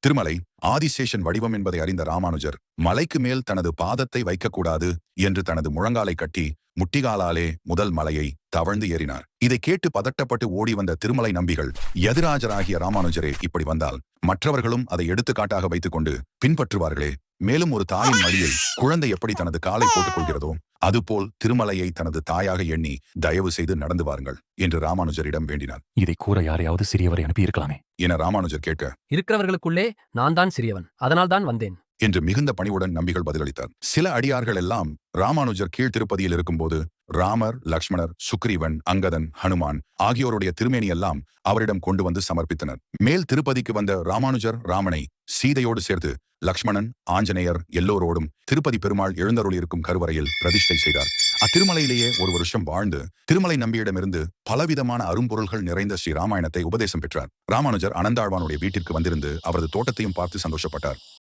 திருமலை ஆதிசேஷன் வடிவம் என்பதை அறிந்த ராமானுஜர் மலைக்கு மேல் தனது பாதத்தை வைக்கக்கூடாது என்று தனது முழங்காலை கட்டி முட்டிகாலாலே முதல் மலையை தவழ்ந்து ஏறினார். இதை கேட்டு பதட்டப்பட்டு ஓடி வந்த திருமலை நம்பிகள், எதிராஜராகிய ராமானுஜரே இப்படி வந்தால் மற்றவர்களும் அதை எடுத்துக்காட்டாக வைத்துக் கொண்டு பின்பற்றுவார்களே. மேலும் ஒரு தாயின் மடியில் குழந்தை எப்படி தனது காலை போட்டுக் கொள்கிறதோ அதுபோல் திருமலையை தனது தாயாக எண்ணி தயவு செய்து நடந்து வாருங்கள் என்று ராமானுஜரிடம் வேண்டினார். இதை கூற யாரையாவது சிறியவரை அனுப்பி இருக்கலாமே என ராமானுஜர் கேட்க, இருக்கிறவர்களுக்குள்ளே நான் தான் சிறியவன், அதனால் தான் வந்தேன் என்று மிகுந்த பணிவுடன் நம்பிகள் பதிலளித்தார். சில அடியார்கள் எல்லாம் ராமானுஜர் கீழ் திருப்பதியில் இருக்கும்போது ராமர், லக்ஷ்மணர், சுக்ரீவன், அங்கதன், ஹனுமான் ஆகியோருடைய திருமேனி எல்லாம் அவரிடம் கொண்டு வந்து சமர்ப்பித்தனர். மேல் திருப்பதிக்கு வந்த ராமானுஜர் ராமனை சீதையோடு சேர்த்து லக்ஷ்மணன், ஆஞ்சநேயர் எல்லோரோடும் திருப்பதி பெருமாள் எழுந்தருளி இருக்கும் கருவறையில் பிரதிஷ்டை செய்தார். அத்திருமலையிலேயே ஒரு வருஷம் வாழ்ந்து திருமலை நம்பியிடமிருந்து பலவிதமான அரும்பொருள்கள் நிறைந்த ஸ்ரீ ராமாயணத்தை உபதேசம் பெற்றார். ராமானுஜர் அனந்தாழ்வானுடைய வீட்டிற்கு வந்திருந்து அவரது தோட்டத்தையும் பார்த்து சந்தோஷப்பட்டார்.